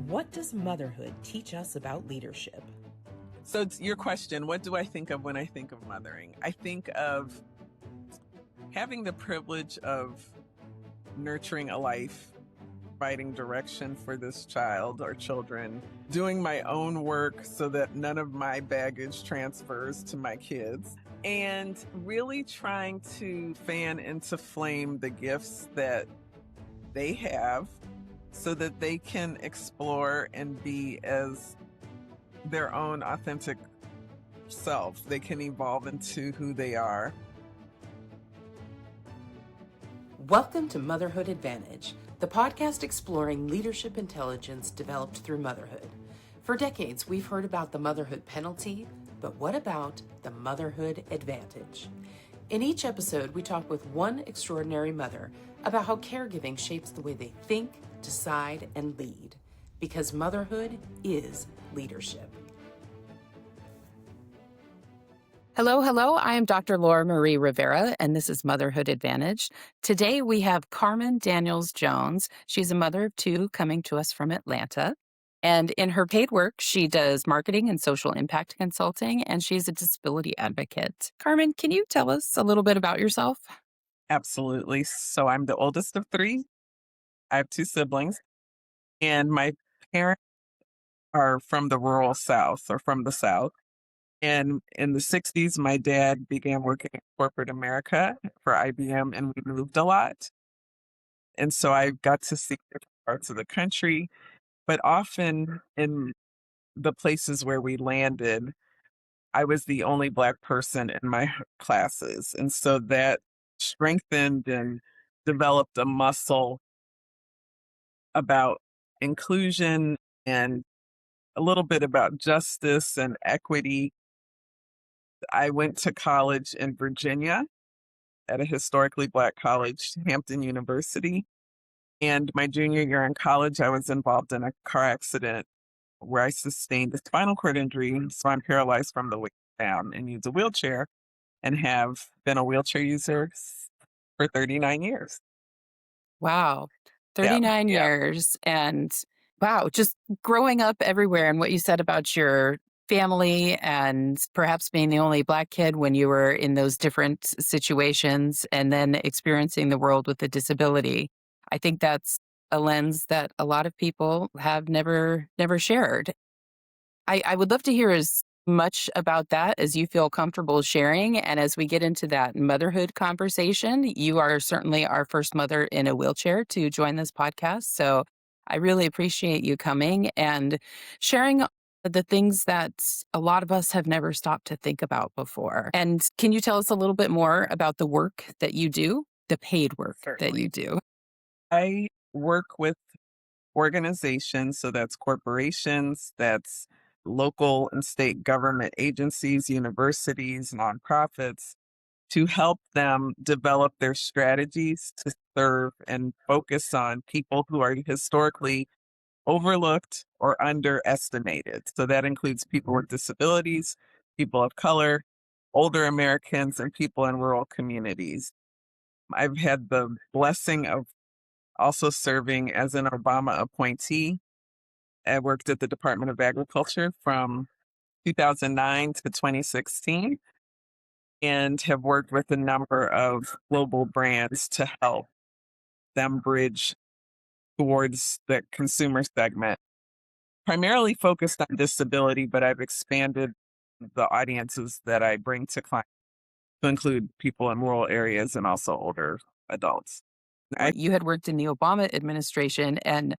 What does motherhood teach us about leadership? So it's your question, what do I think of when I think of mothering? I think of having the privilege of nurturing a life, providing direction for this child or children, doing my own work so that none of my baggage transfers to my kids, and really trying to fan into flame the gifts that they have so that they can explore and be as their own authentic self. They can evolve into who they are. Welcome to Motherhood Advantage, the podcast exploring leadership intelligence developed through motherhood. For decades, we've heard about the motherhood penalty, but what about the motherhood advantage? In each episode, we talk with one extraordinary mother about how caregiving shapes the way they think, decide, and lead, because motherhood is leadership. Hello. I am Dr. Laura Marie Rivera, and this is Motherhood Advantage. Today, we have Carmen Daniels Jones. She's a mother of two coming to us from Atlanta. And in her paid work, she does marketing and social impact consulting, and she's a disability advocate. Carmen, can you tell us a little bit about yourself? Absolutely. So I'm the oldest of three. I have two siblings, and my parents are from the rural South or from the South. And in the 60s, my dad began working in corporate America for IBM, and we moved a lot. And so I got to see different parts of the country, but often in the places where we landed, I was the only Black person in my classes. And so that strengthened and developed a muscle about inclusion and a little bit about justice and equity. I went to college in Virginia at a historically Black college, Hampton University. And my junior year in college, I was involved in a car accident where I sustained a spinal cord injury. So I'm paralyzed from the waist down and use a wheelchair and have been a wheelchair user for 39 years. Wow, Yeah. 39 years. And wow, just growing up everywhere and what you said about your family and perhaps being the only Black kid when you were in those different situations and then experiencing the world with a disability. I think that's a lens that a lot of people have never shared. I would love to hear as much about that as you feel comfortable sharing. And as we get into that motherhood conversation, you are certainly our first mother in a wheelchair to join this podcast. So I really appreciate you coming and sharing the things that a lot of us have never stopped to think about before. And can you tell us a little bit more about the work that you do, the paid work that you do? I work with organizations, so that's corporations, that's local and state government agencies, universities, nonprofits, to help them develop their strategies to serve and focus on people who are historically overlooked or underestimated. So that includes people with disabilities, people of color, older Americans, and people in rural communities. I've had the blessing of also serving as an Obama appointee. I worked at the Department of Agriculture from 2009 to 2016 and have worked with a number of global brands to help them bridge towards the consumer segment, primarily focused on disability, but I've expanded the audiences that I bring to clients to include people in rural areas and also older adults. You had worked in the Obama administration, and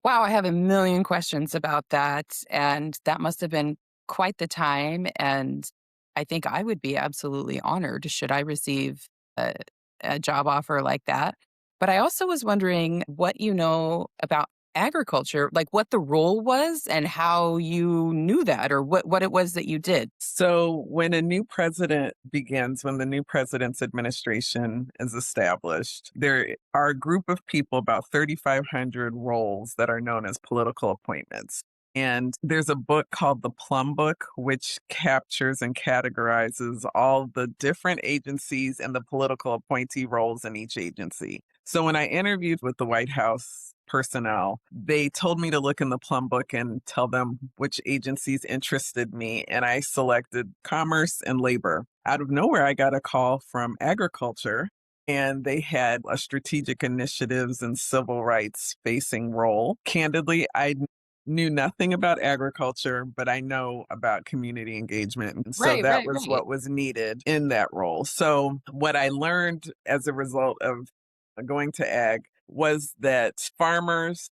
wow, I have a million questions about that. And that must have been quite the time. And I think I would be absolutely honored should I receive a job offer like that. But I also was wondering what you know about agriculture, like what the role was and how you knew that or what it was that you did. So when a new president begins, when the new president's administration is established, there are a group of people, about 3,500 roles that are known as political appointments. And there's a book called The Plum Book, which captures and categorizes all the different agencies and the political appointee roles in each agency. So when I interviewed with the White House personnel, they told me to look in the Plum Book and tell them which agencies interested me. And I selected commerce and labor. Out of nowhere, I got a call from agriculture, and they had a strategic initiatives and civil rights facing role. Candidly, I knew nothing about agriculture, but I know about community engagement. And so Right, that right, was right. what was needed in that role. So, what I learned as a result of going to ag was that farmers,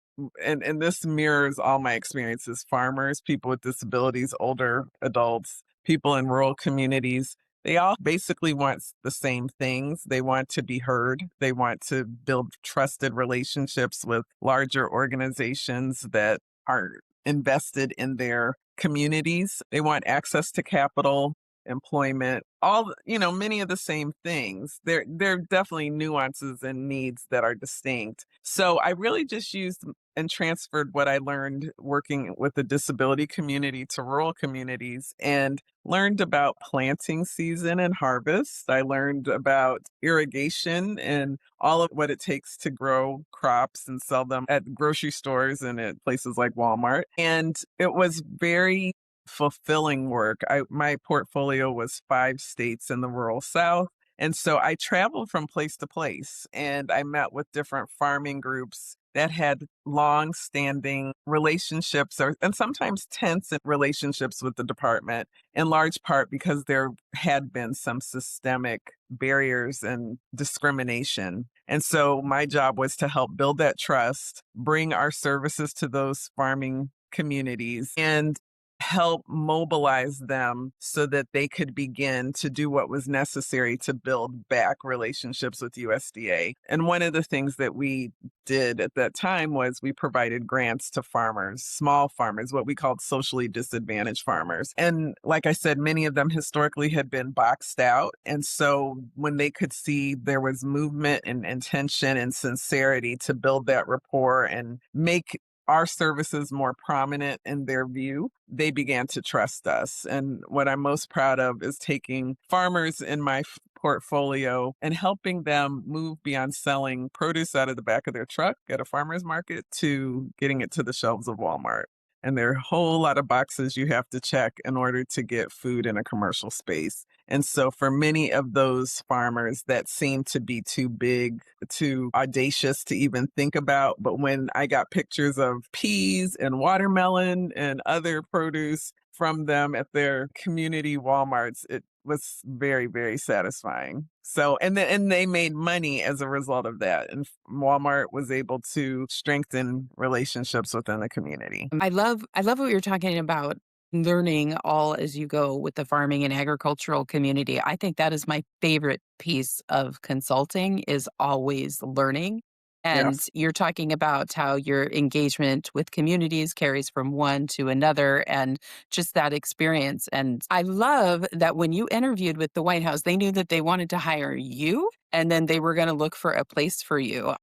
and this mirrors all my experiences, farmers, people with disabilities, older adults, people in rural communities, they all basically want the same things. They want to be heard. They want to build trusted relationships with larger organizations that are invested in their communities. They want access to capital, employment, many of the same things. There are definitely nuances and needs that are distinct. So I really just used and transferred what I learned working with the disability community to rural communities and learned about planting season and harvest. I learned about irrigation and all of what it takes to grow crops and sell them at grocery stores and at places like Walmart. And it was very fulfilling work. My portfolio was 5 states in the rural South. And so I traveled from place to place and I met with different farming groups that had long-standing relationships and sometimes tense relationships with the department, in large part because there had been some systemic barriers and discrimination. And so my job was to help build that trust, bring our services to those farming communities, and help mobilize them so that they could begin to do what was necessary to build back relationships with USDA. And one of the things that we did at that time was we provided grants to farmers, small farmers, what we called socially disadvantaged farmers. And like I said, many of them historically had been boxed out. And so when they could see there was movement and intention and sincerity to build that rapport and make our services more prominent in their view, they began to trust us. And what I'm most proud of is taking farmers in my portfolio and helping them move beyond selling produce out of the back of their truck at a farmer's market to getting it to the shelves of Walmart. And there are a whole lot of boxes you have to check in order to get food in a commercial space. And so for many of those farmers, that seemed to be too big, too audacious to even think about. But when I got pictures of peas and watermelon and other produce from them at their community Walmarts, it was very, very satisfying. So, and they made money as a result of that. And Walmart was able to strengthen relationships within the community. I love what you're talking about, learning all as you go with the farming and agricultural community. I think that is my favorite piece of consulting is always learning. And Yes. you're talking about how your engagement with communities carries from one to another and just that experience. And I love that when you interviewed with the White House, they knew that they wanted to hire you and then they were going to look for a place for you.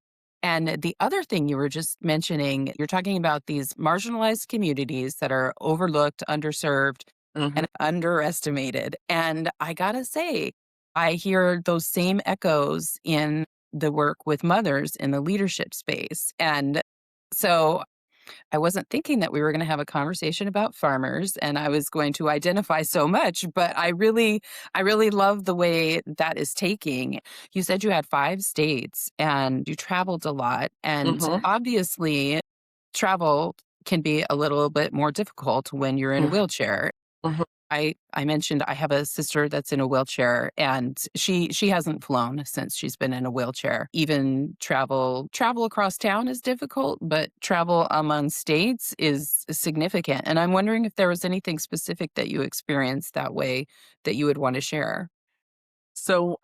And the other thing you were just mentioning, you're talking about these marginalized communities that are overlooked, underserved, Hmm. and underestimated. And I gotta say, I hear those same echoes in the work with mothers in the leadership space. And so I wasn't thinking that we were going to have a conversation about farmers and I was going to identify so much, but I really love the way that is taking. You said you had 5 states and you traveled a lot and Hmm. obviously travel can be a little bit more difficult when you're in a wheelchair. Hmm. I mentioned I have a sister that's in a wheelchair and she hasn't flown since she's been in a wheelchair. Even travel across town is difficult, but travel among states is significant. And I'm wondering if there was anything specific that you experienced that way that you would want to share. So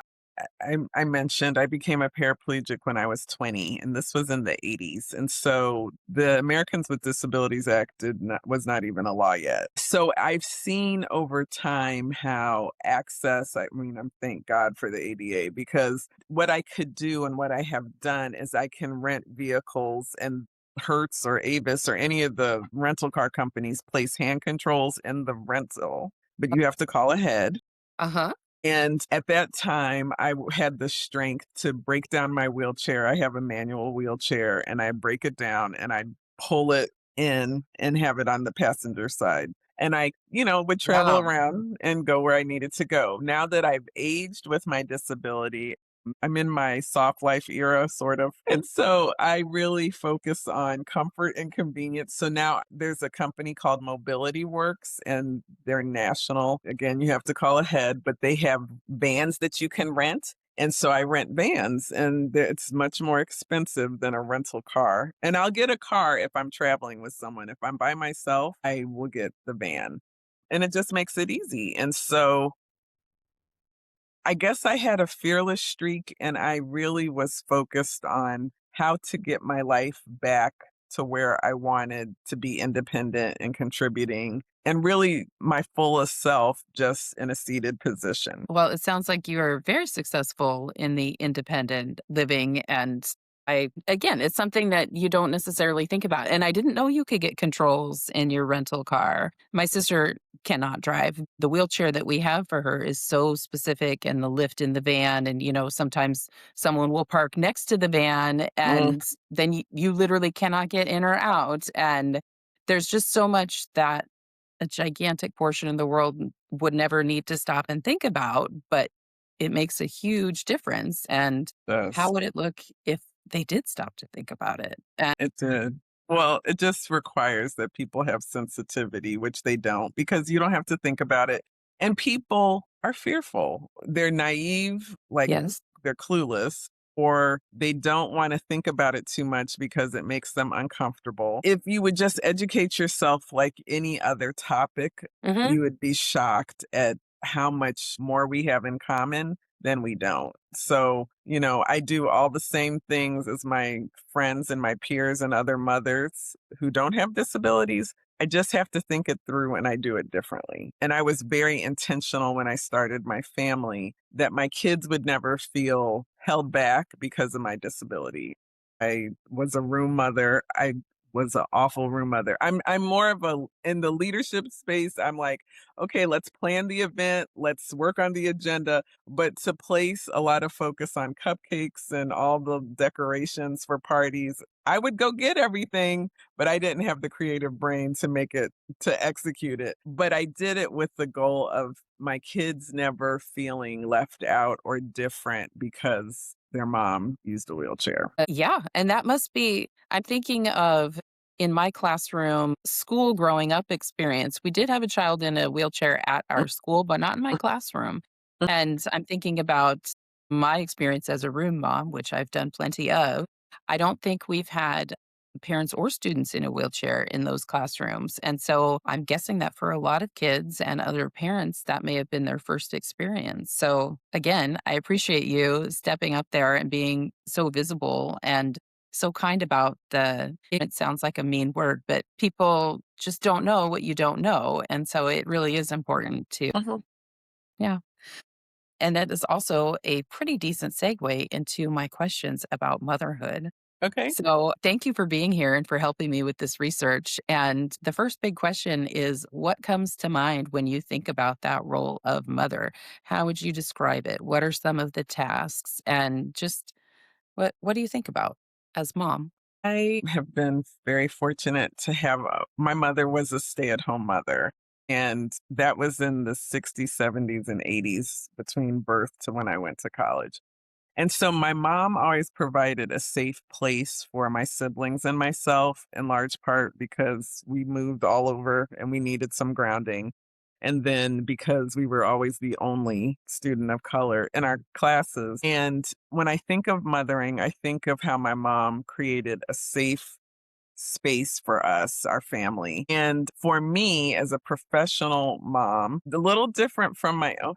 I mentioned I became a paraplegic when I was 20, and this was in the 80s. And so the Americans with Disabilities Act was not even a law yet. So I've seen over time how access, I mean, I'm thank God for the ADA because what I could do and what I have done is I can rent vehicles and Hertz or Avis or any of the rental car companies place hand controls in the rental, but you have to call ahead. Uh-huh. And at that time, had the strength to break down my wheelchair. I have a manual wheelchair, and I break it down and I pull it in and have it on the passenger side. And I, would travel Wow. around and go where I needed to go. Now that I've aged with my disability, I'm in my soft life era, sort of. And so I really focus on comfort and convenience. So now there's a company called Mobility Works, and they're national. Again, you have to call ahead, but they have vans that you can rent. And so I rent vans, and it's much more expensive than a rental car. And I'll get a car if I'm traveling with someone. If I'm by myself, I will get the van. And it just makes it easy. And so I guess I had a fearless streak, and I really was focused on how to get my life back to where I wanted to be independent and contributing and really my fullest self just in a seated position. Well, it sounds like you are very successful in the independent living. And again, it's something that you don't necessarily think about. And I didn't know you could get controls in your rental car. My sister cannot drive. The wheelchair that we have for her is so specific, and the lift in the van. And, sometimes someone will park next to the van, Mm, and then you literally cannot get in or out. And there's just so much that a gigantic portion of the world would never need to stop and think about, but it makes a huge difference. And how yes. would it look if they did stop to think about it? And It did. Well, it just requires that people have sensitivity, which they don't, because you don't have to think about it. And people are fearful. They're naive, like yes. they're clueless, or they don't want to think about it too much because it makes them uncomfortable. If you would just educate yourself like any other topic, Hmm. you would be shocked at how much more we have in common than we don't. So, I do all the same things as my friends and my peers and other mothers who don't have disabilities. I just have to think it through and I do it differently. And I was very intentional when I started my family that my kids would never feel held back because of my disability. I was a room mother. I was an awful room mother. I'm more of a in the leadership space. I'm like, okay, let's plan the event, let's work on the agenda, but to place a lot of focus on cupcakes and all the decorations for parties, I would go get everything, but I didn't have the creative brain to execute it. But I did it with the goal of my kids never feeling left out or different because their mom used a wheelchair. Yeah, and that must be I'm thinking of in my classroom, school growing up experience. We did have a child in a wheelchair at our school, but not in my classroom. And I'm thinking about my experience as a room mom, which I've done plenty of. I don't think we've had parents or students in a wheelchair in those classrooms. And so I'm guessing that for a lot of kids and other parents, that may have been their first experience. So again, I appreciate you stepping up there and being so visible and so kind about it sounds like a mean word, but people just don't know what you don't know. And so it really is important to, Mhm. yeah. And that is also a pretty decent segue into my questions about motherhood. Okay. So, thank you for being here and for helping me with this research. And the first big question is what comes to mind when you think about that role of mother? How would you describe it? What are some of the tasks? And just what do you think about as mom? I have been very fortunate to have my mother was a stay-at-home mother, and that was in the 60s, 70s, and 80s between birth to when I went to college. And so my mom always provided a safe place for my siblings and myself, in large part because we moved all over and we needed some grounding. And then because we were always the only student of color in our classes. And when I think of mothering, I think of how my mom created a safe space for us, our family. And for me, as a professional mom, a little different from my own,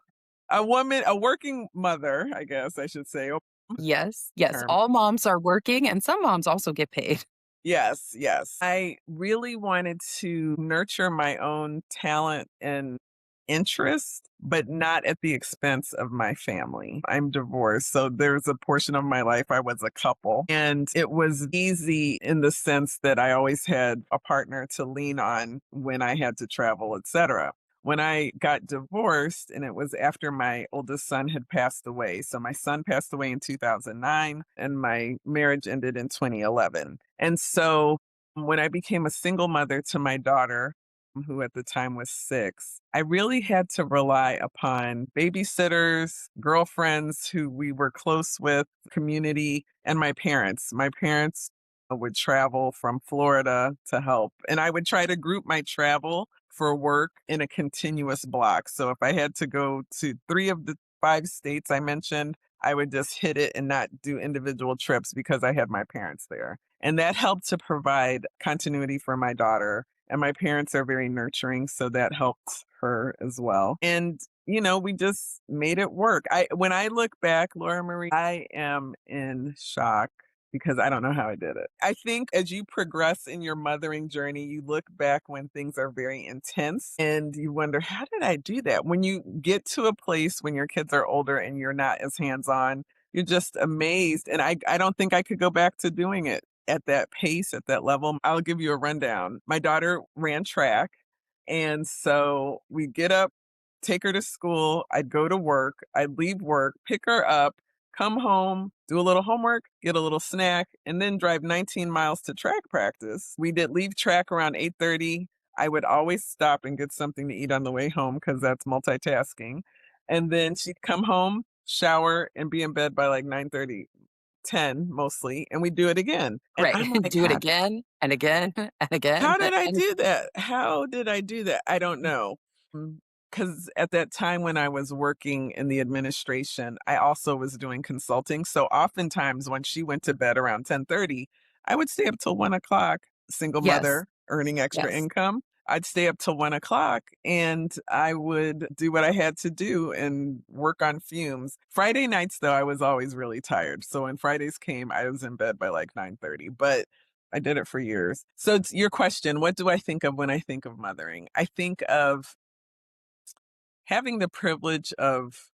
a working mother, I guess I should say, Yes, yes. term. All moms are working, and some moms also get paid. Yes, yes. I really wanted to nurture my own talent and interest, but not at the expense of my family. I'm divorced, so there's a portion of my life I was a couple, and it was easy in the sense that I always had a partner to lean on when I had to travel, etc. When I got divorced, and it was after my oldest son had passed away. So my son passed away in 2009 and my marriage ended in 2011. And so when I became a single mother to my daughter, who at the time was 6, I really had to rely upon babysitters, girlfriends who we were close with, community, and my parents. My parents would travel from Florida to help, and I would try to group my travel for work in a continuous block. So if I had to go to 3 of the 5 states I mentioned, I would just hit it and not do individual trips because I had my parents there. And that helped to provide continuity for my daughter, and my parents are very nurturing, so that helped her as well. And, we just made it work. When I look back, Laura Marie, I am in shock because I don't know how I did it. I think as you progress in your mothering journey, you look back when things are very intense and you wonder, how did I do that? When you get to a place when your kids are older and you're not as hands on, you're just amazed. And I don't think I could go back to doing it at that pace, at that level. I'll give you a rundown. My daughter ran track. And so we get up, take her to school. I'd go to work. I'd leave work, pick her up, come home, do a little homework, get a little snack, and then drive 19 miles to track practice. We did leave track around 8:30. I would always stop and get something to eat on the way home because that's multitasking. And then she'd come home, shower, and be in bed by like 9:30, 10 mostly, and we do it again. And Right. I'm like, Do it "God, again and again and again. how did I And do that? How did I do that?" I don't know. Because at that time when I was working in the administration, I also was doing consulting. So oftentimes when she went to bed around 10:30, I would stay up till 1 o'clock, single yes, mother, earning extra yes. income. I'd stay up till 1 o'clock and I would do what I had to do and work on fumes. Friday nights, though, I was always really tired. So when Fridays came, I was in bed by like 9:30. But I did it for years. So it's your question, what do I think of when I think of mothering? I think of having the privilege of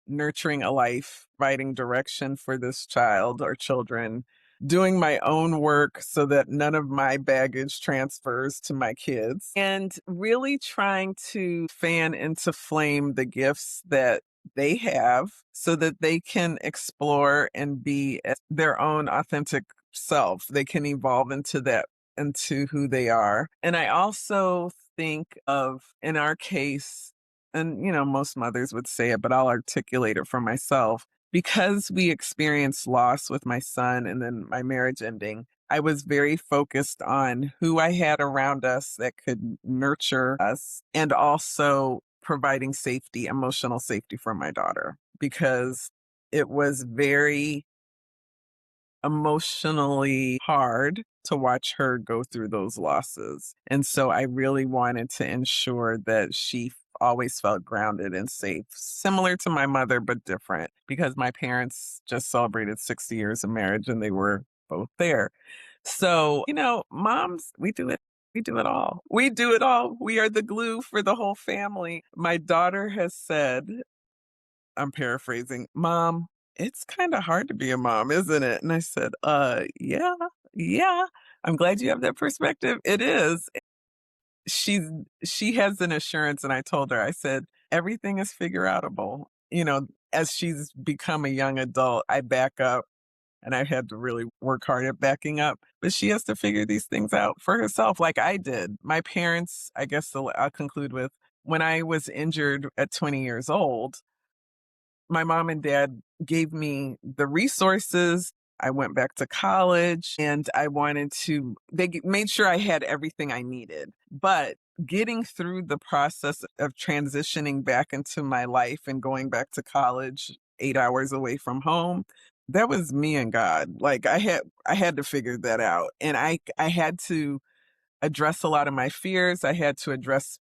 nurturing a life, providing direction for this child or children, doing my own work so that none of my baggage transfers to my kids, and really trying to fan into flame the gifts that they have so that they can explore and be their own authentic self. They can evolve into that, into who they are. And I also think of, in our case, and most mothers would say it, but I'll articulate it for myself. Because we experienced loss with my son and then my marriage ending, I was very focused on who I had around us that could nurture us and also providing safety, emotional safety for my daughter, because it was very emotionally hard to watch her go through those losses. And so I really wanted to ensure that she always felt grounded and safe, similar to my mother, but different because my parents just celebrated 60 years of marriage and they were both there. So, moms, we do it. We do it all. We do it all. We are the glue for the whole family. My daughter has said, I'm paraphrasing, "Mom, it's kinda hard to be a mom, isn't it?" And I said, yeah, yeah. I'm glad you have that perspective. It is." She's she has an assurance, and I told her, I said, "Everything is figure outable." As she's become a young adult, I back up, and I had to really work hard at backing up, but she has to figure these things out for herself like I did. My parents, I guess I'll conclude with, when I was injured at 20 years old, my mom and dad gave me the resources. I went back to college and they made sure I had everything I needed. But getting through the process of transitioning back into my life and going back to college 8 hours away from home, that was me and God. Like I had to figure that out. And I had to address a lot of my fears. I had to address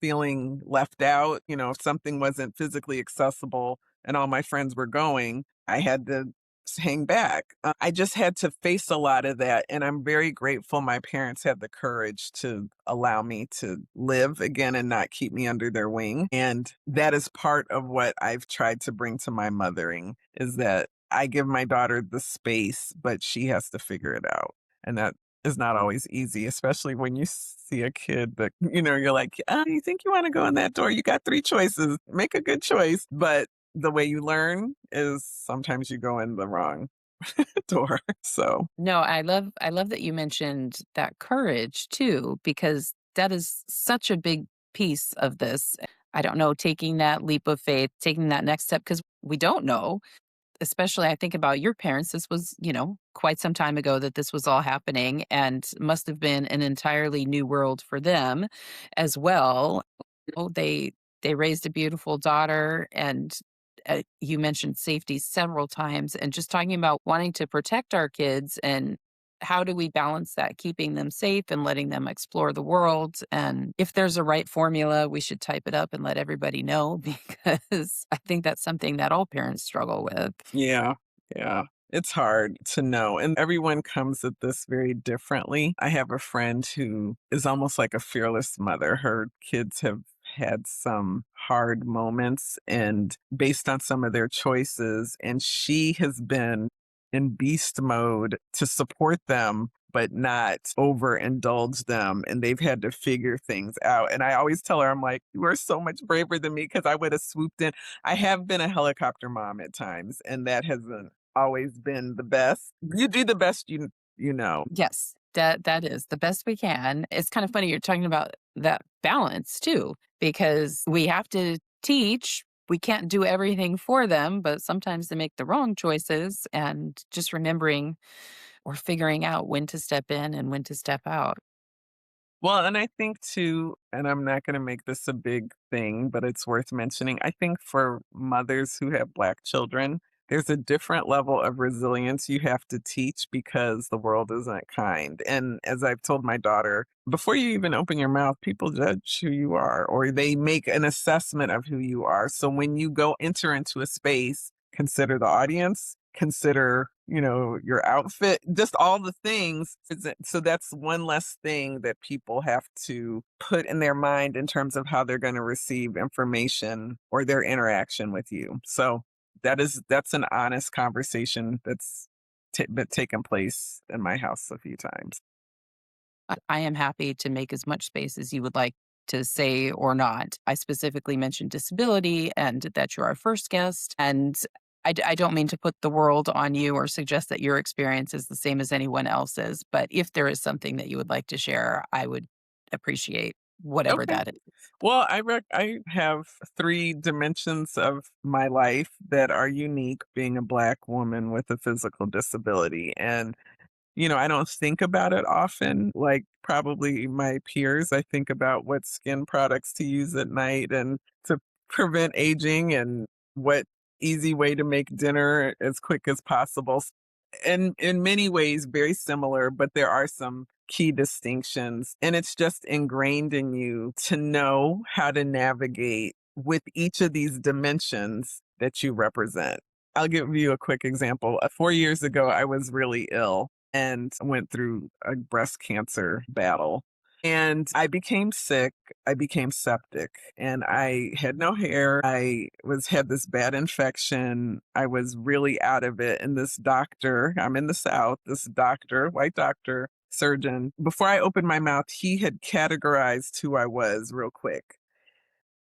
feeling left out. If something wasn't physically accessible and all my friends were going, I had to hang back. I just had to face a lot of that. And I'm very grateful my parents had the courage to allow me to live again and not keep me under their wing. And that is part of what I've tried to bring to my mothering is that I give my daughter the space, but she has to figure it out. And that is not always easy, especially when you see a kid that, you're like, you think you want to go in that door? You got three choices. Make a good choice. But the way you learn is sometimes you go in the wrong door. So, No, I love that you mentioned that courage too, because that is such a big piece of this. I don't know, taking that leap of faith, taking that next step, because we don't know. Especially, I think about your parents. This was, quite some time ago that this was all happening and must have been an entirely new world for them as well. Oh, they raised a beautiful daughter, and you mentioned safety several times, and just talking about wanting to protect our kids and how do we balance that, keeping them safe and letting them explore the world. And if there's a right formula, we should type it up and let everybody know because I think that's something that all parents struggle with. yeah, yeah. It's hard to know. And everyone comes at this very differently. I have a friend who is almost like a fearless mother. Her kids have had some hard moments and based on some of their choices. And she has been in beast mode to support them, but not overindulge them. And they've had to figure things out. And I always tell her, I'm like, you are so much braver than me because I would have swooped in. I have been a helicopter mom at times, and that hasn't always been the best. You do the best you know. Yes, that is the best we can. It's kind of funny you're talking about that balance too, because we have to teach. We can't do everything for them, but sometimes they make the wrong choices and just remembering or figuring out when to step in and when to step out. Well, and I think too, and I'm not going to make this a big thing, but it's worth mentioning. I think for mothers who have Black children, there's a different level of resilience you have to teach because the world isn't kind. And as I've told my daughter, before you even open your mouth, people judge who you are or they make an assessment of who you are. So when you go enter into a space, consider the audience, consider, your outfit, just all the things. So that's one less thing that people have to put in their mind in terms of how they're going to receive information or their interaction with you. So that's an honest conversation that's been taken place in my house a few times. I am happy to make as much space as you would like to say or not. I specifically mentioned disability and that you're our first guest. And I don't mean to put the world on you or suggest that your experience is the same as anyone else's. But if there is something that you would like to share, I would appreciate whatever Okay. that is. Well, I have 3 dimensions of my life that are unique being a Black woman with a physical disability, and, I don't think about it often, like probably my peers. I think about what skin products to use at night and to prevent aging and what easy way to make dinner as quick as possible. And in many ways very similar, but there are some key distinctions. And it's just ingrained in you to know how to navigate with each of these dimensions that you represent. I'll give you a quick example. 4 years ago, I was really ill and went through a breast cancer battle. And I became sick. I became septic and I had no hair. I was had this bad infection. I was really out of it. And this doctor, I'm in the South, this doctor, white doctor, surgeon, before I opened my mouth, he had categorized who I was real quick.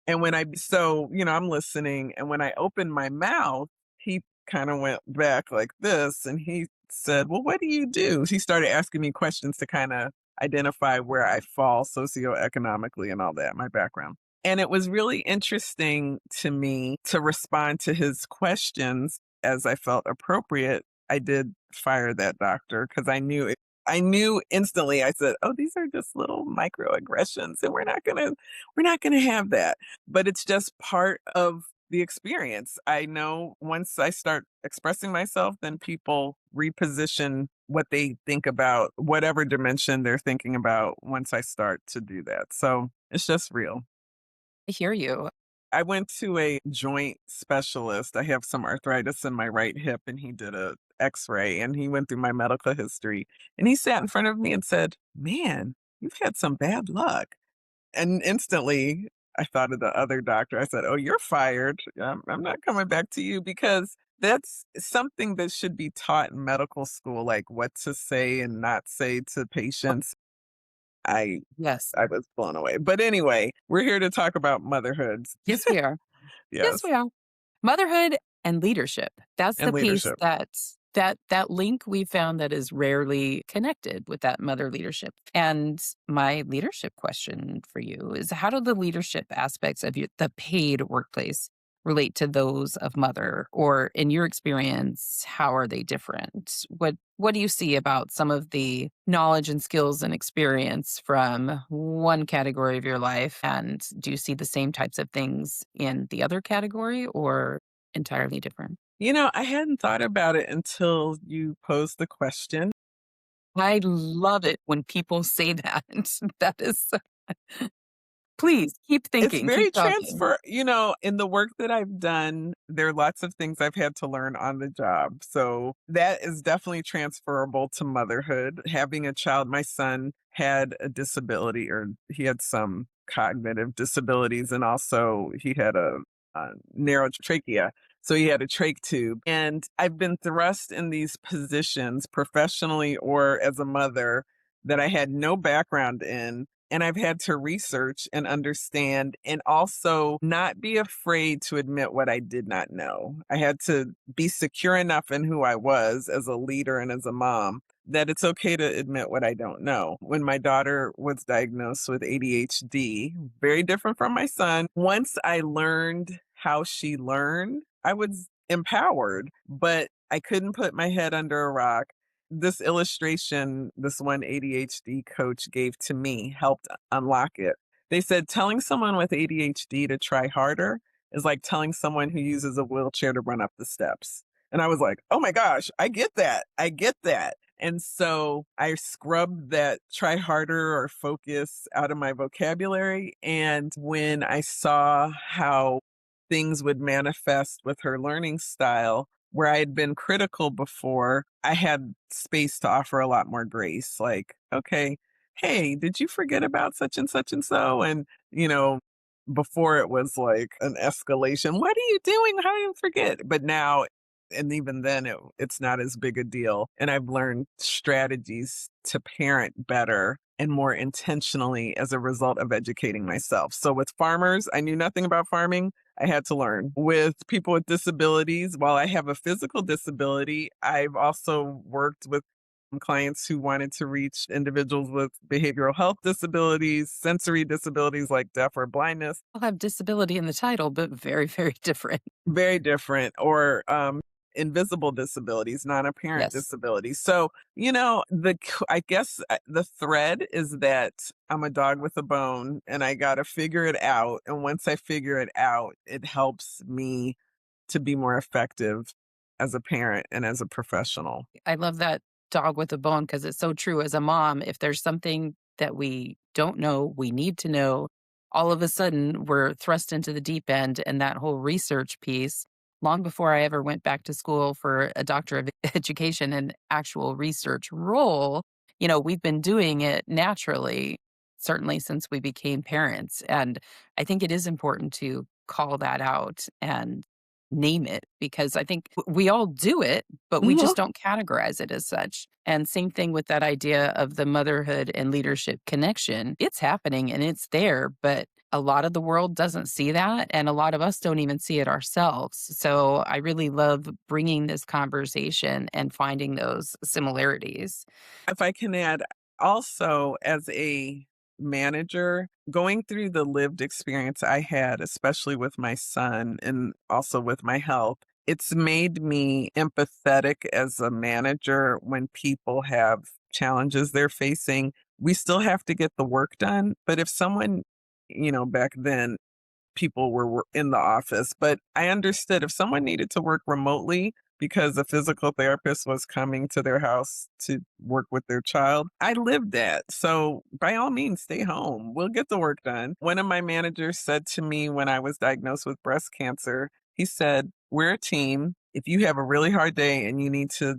And I'm listening. And when I opened my mouth, he kind of went back like this and he said, well, what do you do? He started asking me questions to kind of identify where I fall socioeconomically and all that, my background. And it was really interesting to me to respond to his questions as I felt appropriate. I did fire that doctor because I knew instantly. I said, "Oh, these are just little microaggressions, and we're not gonna have that." But it's just part of the experience. I know once I start expressing myself, then people reposition what they think about whatever dimension they're thinking about once I start to do that. So it's just real. I hear you. I went to a joint specialist. I have some arthritis in my right hip, and he did a x-ray and he went through my medical history and he sat in front of me and said, "Man, you've had some bad luck." And instantly, I thought of the other doctor. I said, "Oh, you're fired. I'm not coming back to you," because that's something that should be taught in medical school, like what to say and not say to patients. I Yes. I was blown away. But anyway, we're here to talk about motherhood. Yes, we are. Yes, Yes, we are. Motherhood and leadership. That's and the piece leadership. that link we found that is rarely connected with that mother leadership. And my leadership question for you is how do the leadership aspects of the paid workplace relate to those of mother? Or in your experience, how are they different? What do you see about some of the knowledge and skills and experience from one category of your life? And do you see the same types of things in the other category or entirely different? I hadn't thought about it until you posed the question. I love it when people say that. That is please keep It's thinking, keep very talking. in the work that I've done, there are lots of things I've had to learn on the job. So that is definitely transferable to motherhood. Having a child, my son had a disability or he had some cognitive disabilities and also he had a narrow trachea. So he had a trach tube. And I've been thrust in these positions professionally or as a mother that I had no background in and I've had to research and understand and also not be afraid to admit what I did not know. I had to be secure enough in who I was as a leader and as a mom that it's okay to admit what I don't know. When my daughter was diagnosed with ADHD, very different from my son, once I learned how she learned, I was empowered, but I couldn't put my head under a rock. This illustration this one ADHD coach gave to me helped unlock it. They said telling someone with ADHD to try harder is like telling someone who uses a wheelchair to run up the steps. And I was like, "Oh my gosh, I get that. I get that." And so I scrubbed that try harder or focus out of my vocabulary. And when I saw how things would manifest with her learning style, where I had been critical before, I had space to offer a lot more grace. Like, okay, hey, did you forget about such and such and so? And, before it was like an escalation. What are you doing? How do you forget? But now, and even then, it's not as big a deal. And I've learned strategies to parent better and more intentionally as a result of educating myself. So with farmers, I knew nothing about farming. I had to learn. With people with disabilities, while I have a physical disability, I've also worked with clients who wanted to reach individuals with behavioral health disabilities, sensory disabilities like deaf or blindness. I'll have disability in the title, but very, very different. Very different, or invisible disabilities, non-apparent Yes. disabilities. So, I guess the thread is that I'm a dog with a bone and I got to figure it out. And once I figure it out, it helps me to be more effective as a parent and as a professional. I love that dog with a bone because it's so true. As a mom, if there's something that we don't know, we need to know, all of a sudden we're thrust into the deep end. And that whole research piece, long before I ever went back to school for a doctor of education and actual research role, we've been doing it naturally, certainly since we became parents. And I think it is important to call that out and name it because I think we all do it, but we Mhm. just don't categorize it as such. And same thing with that idea of the motherhood and leadership connection. It's happening and it's there, but a lot of the world doesn't see that. And a lot of us don't even see it ourselves. So I really love bringing this conversation and finding those similarities. If I can add, also as a manager, going through the lived experience I had, especially with my son and also with my health, it's made me empathetic as a manager when people have challenges they're facing. We still have to get the work done, but if someone, back then people were in the office, but I understood if someone needed to work remotely because a physical therapist was coming to their house to work with their child, I lived that. So by all means, stay home. We'll get the work done. One of my managers said to me when I was diagnosed with breast cancer, he said, "We're a team. If you have a really hard day and you need to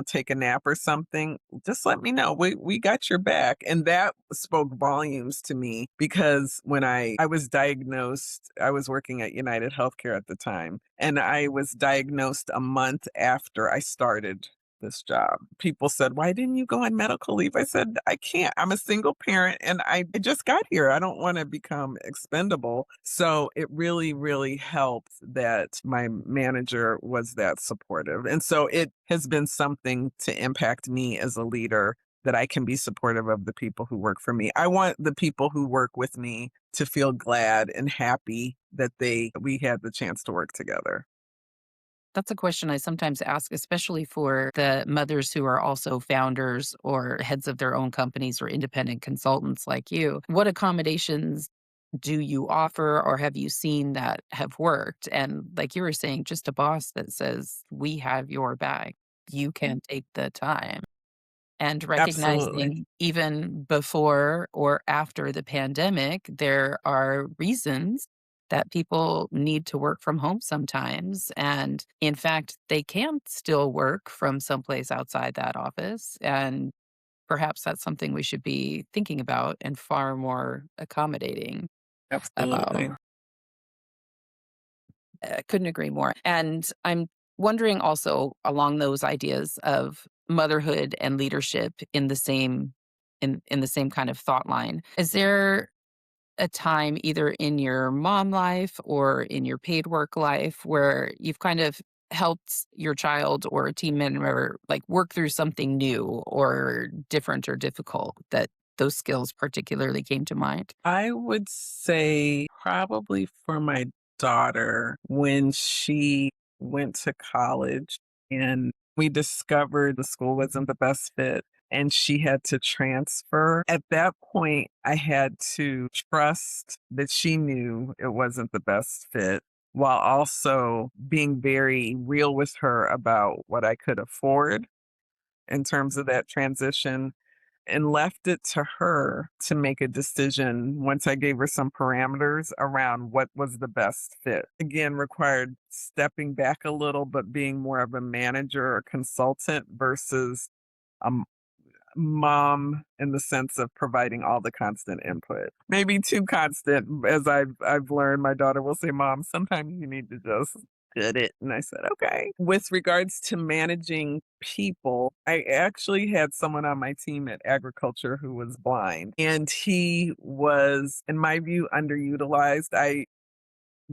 take a nap or something, just let me know. We got your back. And that spoke volumes to me because when I was diagnosed, I was working at United Healthcare at the time, and I was diagnosed a month after I started this job. People said, "Why didn't you go on medical leave?" I said, "I can't. I'm a single parent and I just got here. I don't want to become expendable." So it really, really helped that my manager was that supportive. And so it has been something to impact me as a leader that I can be supportive of the people who work for me. I want the people who work with me to feel glad and happy that we had the chance to work together. That's a question I sometimes ask, especially for the mothers who are also founders or heads of their own companies or independent consultants like you. What accommodations do you offer or have you seen that have worked? And like you were saying, just a boss that says, we have your back. You can take the time. And Absolutely. recognizing even before or after the pandemic, there are reasons that people need to work from home sometimes. And in fact, they can still work from someplace outside that office. And perhaps that's something we should be thinking about and far more accommodating about. Absolutely. Couldn't agree more. And I'm wondering also along those ideas of motherhood and leadership in the same in the same kind of thought line. Is there a time either in your mom life or in your paid work life where you've kind of helped your child or a team member like work through something new or different or difficult that those skills particularly came to mind? I would say probably for my daughter when she went to college and we discovered the school wasn't the best fit and she had to transfer. At that point, I had to trust that she knew it wasn't the best fit while also being very real with her about what I could afford in terms of that transition and left it to her to make a decision once I gave her some parameters around what was the best fit. Again, required stepping back a little, but being more of a manager or consultant versus a mom in the sense of providing all the constant input. Maybe too constant, as I've learned. My daughter will say, "Mom, sometimes you need to just get it." And I said, "Okay." With regards to managing people, I actually had someone on my team at agriculture who was blind, and he was, in my view, underutilized. I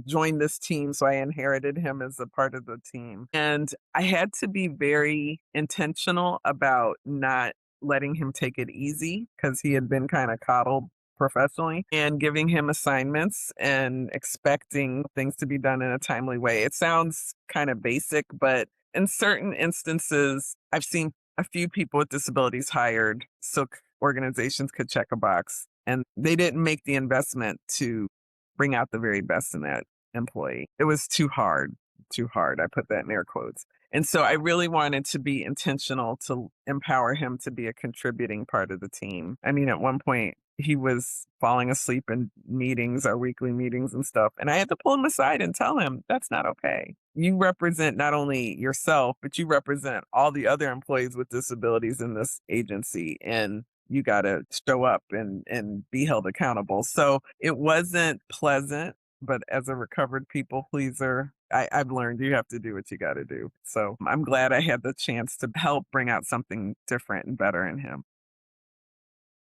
joined this team, so I inherited him as a part of the team. And I had to be very intentional about not letting him take it easy because he had been kind of coddled professionally and giving him assignments and expecting things to be done in a timely way. It sounds kind of basic, but in certain instances, I've seen a few people with disabilities hired so organizations could check a box and they didn't make the investment to bring out the very best in that employee. It was too hard, too hard. I put that in air quotes. And so I really wanted to be intentional to empower him to be a contributing part of the team. I mean, at one point, he was falling asleep in meetings, our weekly meetings and stuff. And I had to pull him aside and tell him that's not okay. You represent not only yourself, but you represent all the other employees with disabilities in this agency. And you got to show up and be held accountable. So it wasn't pleasant, but as a recovered people pleaser, I've learned you have to do what you got to do. So I'm glad I had the chance to help bring out something different and better in him.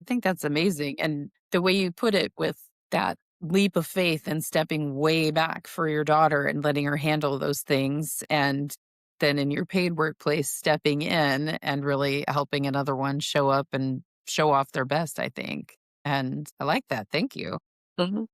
I think that's amazing. And the way you put it with that leap of faith and stepping way back for your daughter and letting her handle those things. And then in your paid workplace, stepping in and really helping another one show up and show off their best, I think. And I like that. Thank you. Mhm.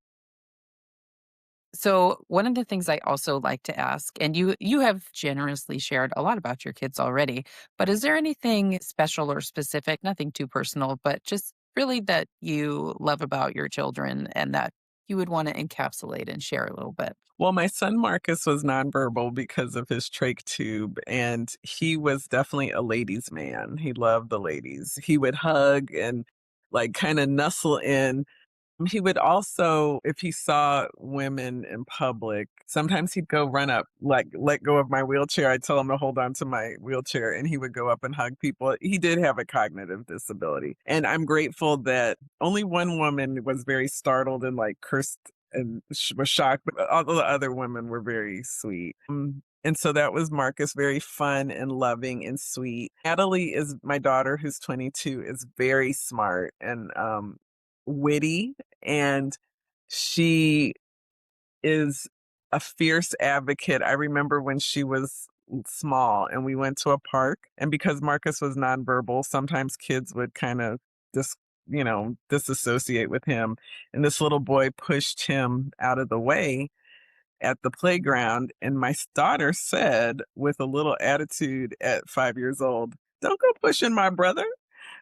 So one of the things I also like to ask, and you have generously shared a lot about your kids already, but is there anything special or specific, nothing too personal, but just really that you love about your children and that you would want to encapsulate and share a little bit? Well, my son Marcus was nonverbal because of his trach tube, and he was definitely a ladies' man. He loved the ladies. He would hug and like kind of nuzzle in He would also, if he saw women in public, sometimes he'd go run up, like, let go of my wheelchair. I'd tell him to hold on to my wheelchair, and he would go up and hug people. He did have a cognitive disability, and I'm grateful that only one woman was very startled and, like, cursed and was shocked, but all the other women were very sweet. And so that was Marcus, very fun and loving and sweet. Natalie is my daughter, who's 22, is very smart and, witty, and she is a fierce advocate. I remember when she was small and we went to a park, and because Marcus was nonverbal, sometimes kids would kind of dis disassociate with him, and this little boy pushed him out of the way at the playground, and my daughter said, with a little attitude at 5 years old, "Don't go pushing my brother."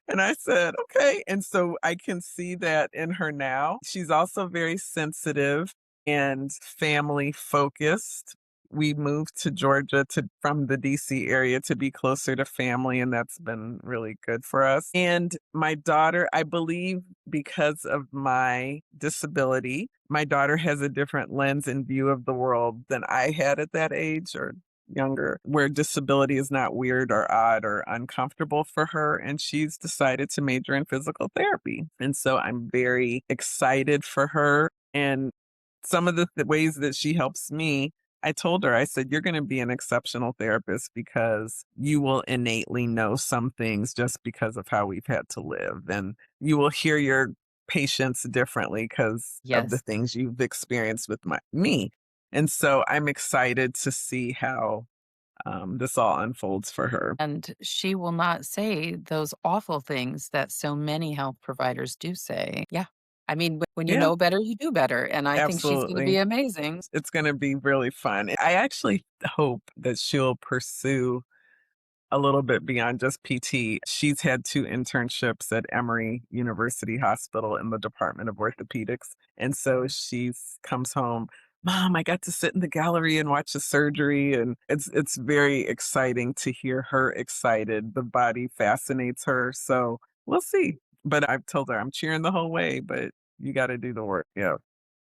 And I said, "Okay." And so I can see that in her now. She's also very sensitive and family focused. We moved to Georgia from the DC area to be closer to family, and that's been really good for us. And my daughter, I believe because of my disability, my daughter has a different lens and view of the world than I had at that age or younger, where disability is not weird or odd or uncomfortable for her. And she's decided to major in physical therapy. And so I'm very excited for her. And some of the ways that she helps me, I told her, I said, "You're going to be an exceptional therapist because you will innately know some things just because of how we've had to live. And you will hear your patients differently because of the Yes. things you've experienced with me." And so I'm excited to see how this all unfolds for her. And she will not say those awful things that so many health providers do say. Yeah. I mean, when you Yeah, know better, you do better. And I think she's going to be absolutely. amazing. It's going to be really fun. I actually hope that she'll pursue a little bit beyond just PT. She's had 2 internships at Emory University Hospital in the Department of Orthopedics, and so she's comes home, "Mom, I got to sit in the gallery and watch the surgery," and it's very exciting to hear her excited. The body fascinates her, so we'll see. But I've told her, "I'm cheering the whole way, but you gotta do the work." Yeah,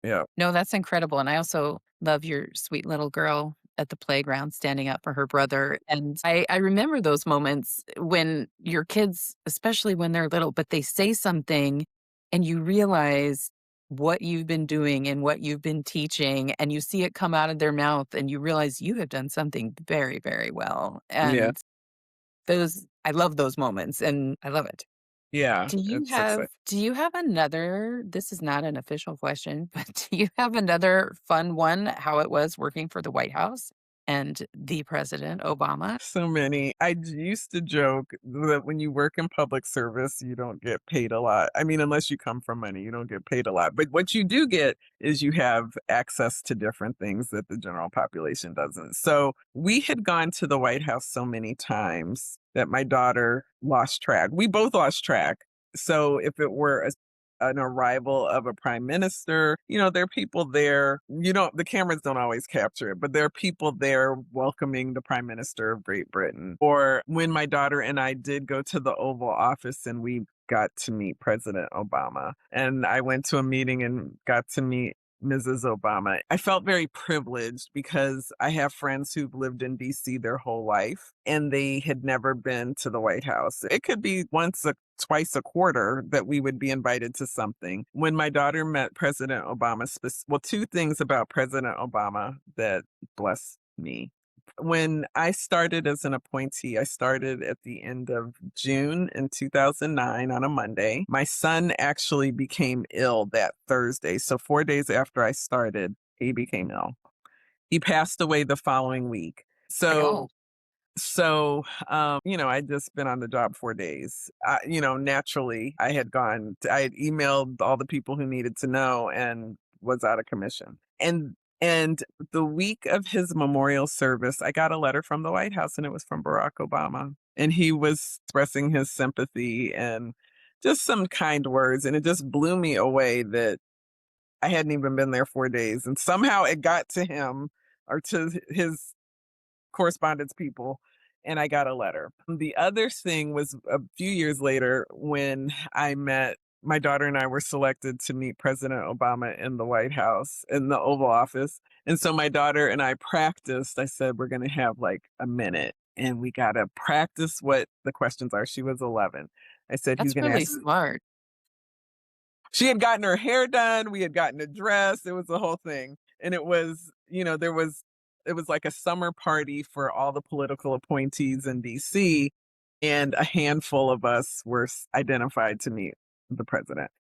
yeah, No, that's incredible, and I also love your sweet little girl at the playground standing up for her brother, and I remember those moments when your kids, especially when they're little, but they say something and you realize what you've been doing and what you've been teaching, and you see it come out of their mouth, and you realize you have done something very, very well, yeah, and those I love those moments, and I love it. yeah, it's exciting. Do you have another this is not an official question, but do you have another fun one, how it was working for the White House and the President Obama? So many. Used to joke that when you work in public service, you don't get paid a lot. I mean, unless you come from money, you don't get paid a lot. But what you do get is you have access to different things that the general population doesn't. So we had gone to the White House so many times that my daughter lost track. We both lost track. So if it were an arrival of a prime minister. There are people there. The cameras don't always capture it, but there are people there welcoming the prime minister of Great Britain. Or when my daughter and I did go to the Oval Office and we got to meet President Obama. And I went to a meeting and got to meet Mrs. Obama. I felt very privileged because I have friends who've lived in DC their whole life and they had never been to the White House. It could be twice a quarter that we would be invited to something. When my daughter met President Obama, well, 2 things about President Obama that blessed me. When I started as an appointee, I started at the end of June in 2009 on a Monday. My son actually became ill that Thursday. So 4 days after I started, he became ill. He passed away the following week. Oh, I'd just been on the job 4 days. Naturally, I had emailed all the people who needed to know and was out of commission. And the week of his memorial service, I got a letter from the White House and it was from Barack Obama. And he was expressing his sympathy and just some kind words. And it just blew me away that I hadn't even been there 4 days. And somehow it got to him or to his correspondence people, and I got a letter. The other thing was a few years later when I met my daughter and I were selected to meet President Obama in the White House, in the Oval Office. And so my daughter and I practiced. I said, we're going to have like a minute and we got to practice what the questions are. She was 11. I said, he's That's going to really ask. smart. She had gotten her hair done, we had gotten a dress, it was the whole thing, and it was, it was like a summer party for all the political appointees in DC, and a handful of us were identified to meet the president.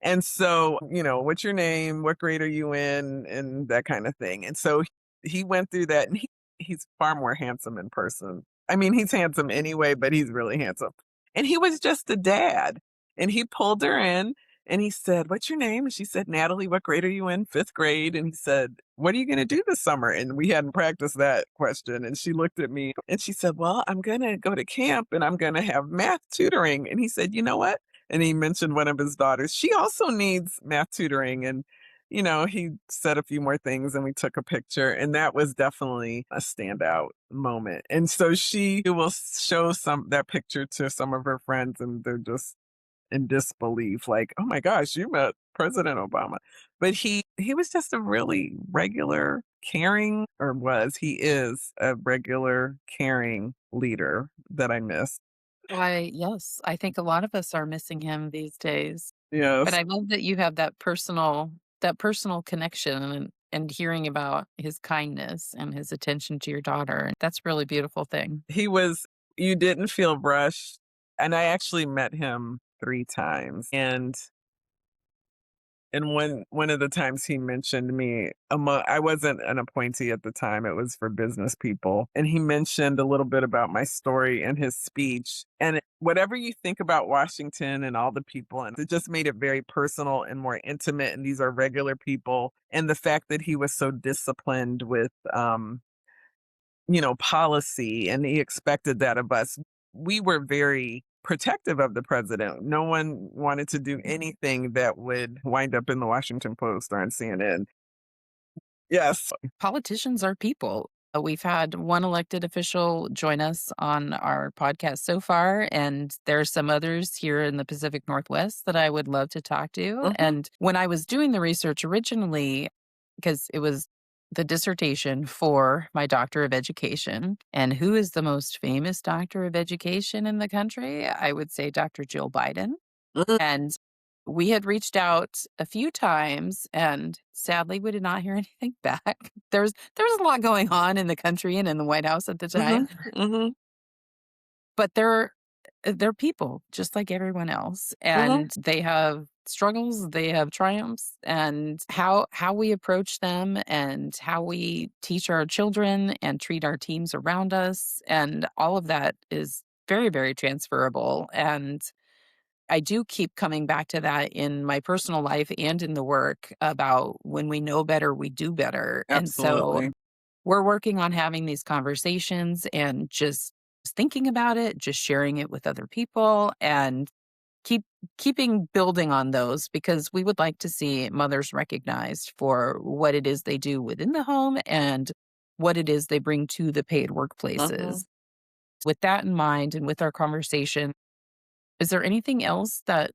And so, what's your name? What grade are you in? And that kind of thing. And so he went through that, and he's far more handsome in person. I mean, he's handsome anyway, but he's really handsome. And he was just a dad. And he pulled her in and he said, "What's your name?" And she said, "Natalie, what grade are you in?" Fifth grade. And he said, "What are you going to do this summer?" And we hadn't practiced that question. And she looked at me and she said, "Well, I'm going to go to camp and I'm going to have math tutoring." And he said, "You know what?" And he mentioned one of his daughters. She also needs math tutoring. And, he said a few more things and we took a picture. And that was definitely a standout moment. And so she will show that picture to some of her friends and they're just in disbelief, like, "Oh my gosh, you met President Obama." But he was just a really regular, caring, or he is a regular, caring leader that I miss. Why, yes, I think a lot of us are missing him these days. But Yes. I love that you have that personal connection and hearing about his kindness and his attention to your daughter. That's a really beautiful thing. He was You didn't feel rushed, and I actually met him 3 times, and one of the times he mentioned me I wasn't an appointee at the time, it was for business people, and he mentioned a little bit about my story in his speech, and whatever you think about Washington and all the people, and it just made it very personal and more intimate, and these are regular people, and the fact that he was so disciplined with, policy, and he expected that of us. We were very protective of the president. No one wanted to do anything that would wind up in the Washington Post or on CNN. Yes. Politicians are people. We've had one elected official join us on our podcast so far, and there are some others here in the Pacific Northwest that I would love to talk to. Mhm, And when I was doing the research originally, because it was the dissertation for my doctor of education, and who is the most famous doctor of education in the country? I would say Dr. Jill Biden. mhm, And we had reached out a few times and sadly we did not hear anything back. There was a lot going on in the country and in the White House at the mhm, time, mhm, but they're people just like everyone else mhm, and they have struggles, they have triumphs, and how we approach them and how we teach our children and treat our teams around us and all of that is very, very transferable. And I do keep coming back to that in my personal life and in the work about when we know better, we do better. And so absolutely. we're working on having these conversations and just thinking about it, just sharing it with other people and keep keeping building on those because we would like to see mothers recognized for what it is they do within the home and what it is they bring to the paid Mhm. workplaces. With that in mind and with our conversation, is there anything else that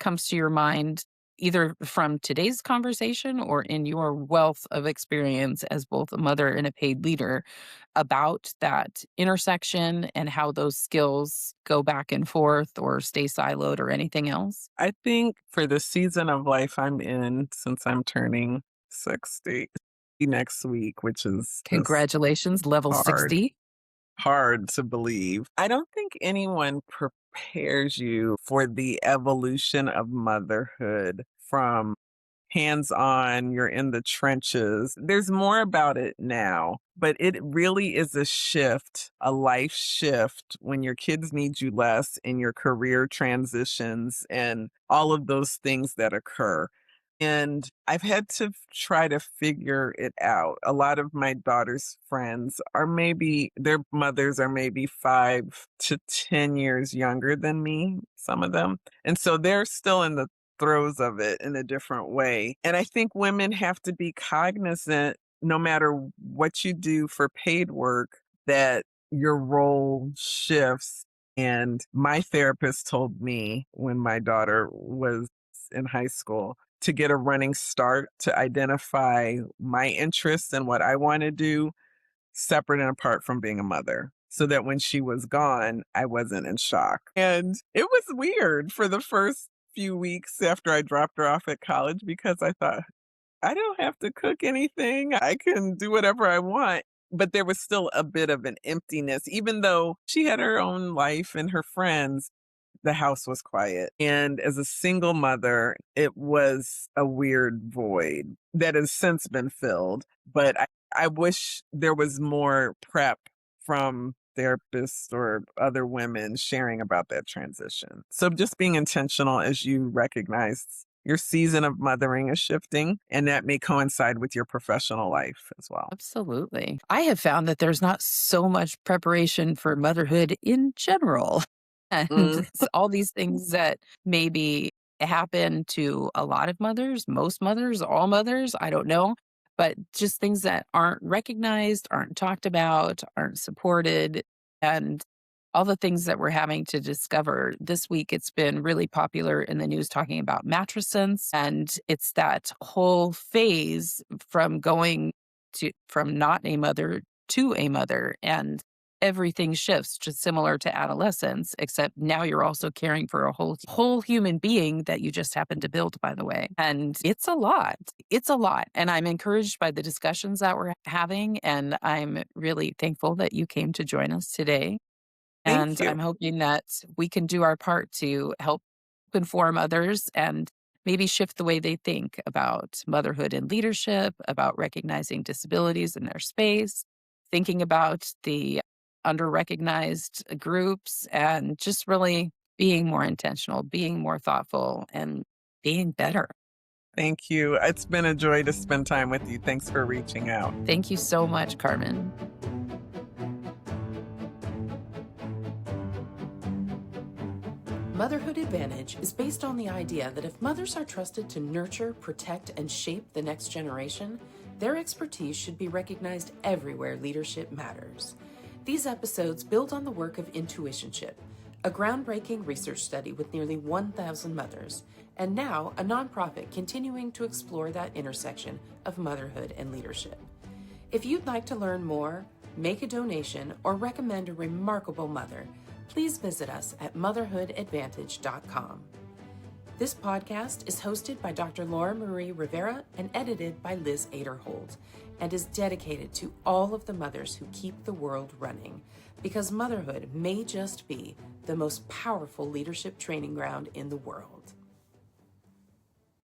comes to your mind, either from today's conversation or in your wealth of experience as both a mother and a paid leader, about that intersection and how those skills go back and forth or stay siloed or anything else? I think for the season of life I'm in, since I'm turning 60 next week, which is just Congratulations, level hard. 60. Hard to believe. I don't think anyone prepares you for the evolution of motherhood from hands on, you're in the trenches. There's more about it now, but it really is a shift, a life shift when your kids need you less in your career transitions and all of those things that occur. And I've had to try to figure it out. A lot of my daughter's friends are maybe, their mothers are maybe 5 to 10 years younger than me, some of them. And so they're still in the throes of it in a different way. And I think women have to be cognizant, no matter what you do for paid work, that your role shifts And my therapist told me when my daughter was in high school to get a running start to identify my interests and what I want to do separate and apart from being a mother. So that when she was gone, I wasn't in shock. And it was weird for the first few weeks after I dropped her off at college because I thought, I don't have to cook anything. I can do whatever I want. But there was still a bit of an emptiness, even though she had her own life and her friends. The house was quiet. And as a single mother, it was a weird void that has since been filled. But I wish there was more prep from therapists or other women sharing about that transition. So just being intentional as you recognize your season of mothering is shifting, and that may coincide with your professional life as well. Absolutely. I have found that there's not so much preparation for motherhood in general. And Mm, it's all these things that maybe happen to a lot of mothers, most mothers, all mothers, I don't know. But just things that aren't recognized, aren't talked about, aren't supported, and all the things that we're having to discover. This week, it's been really popular in the news talking about mattress sense. And it's that whole phase from going from not a mother to a mother. And everything shifts, just similar to adolescence, except now you're also caring for a whole human being that you just happened to build, by the way. And it's a lot. It's a lot. And I'm encouraged by the discussions that we're having. And I'm really thankful that you came to join us today. thank And you. I'm hoping that we can do our part to help inform others and maybe shift the way they think about motherhood and leadership, about recognizing disabilities in their space, thinking about the under-recognized groups, and just really being more intentional, being more thoughtful, and being better. Thank you. It's been a joy to spend time with you. Thanks for reaching out. Thank you so much, Carmen. Motherhood Advantage is based on the idea that if mothers are trusted to nurture, protect, and shape the next generation, their expertise should be recognized everywhere leadership matters. These episodes build on the work of Intuitionship, a groundbreaking research study with nearly 1,000 mothers, and now a nonprofit continuing to explore that intersection of motherhood and leadership. If you'd like to learn more, make a donation, or recommend a remarkable mother, please visit us at motherhoodadvantage.com. This podcast is hosted by Dr. Laura Marie Rivera and edited by Liz Aderhold, and is dedicated to all of the mothers who keep the world running, because motherhood may just be the most powerful leadership training ground in the world.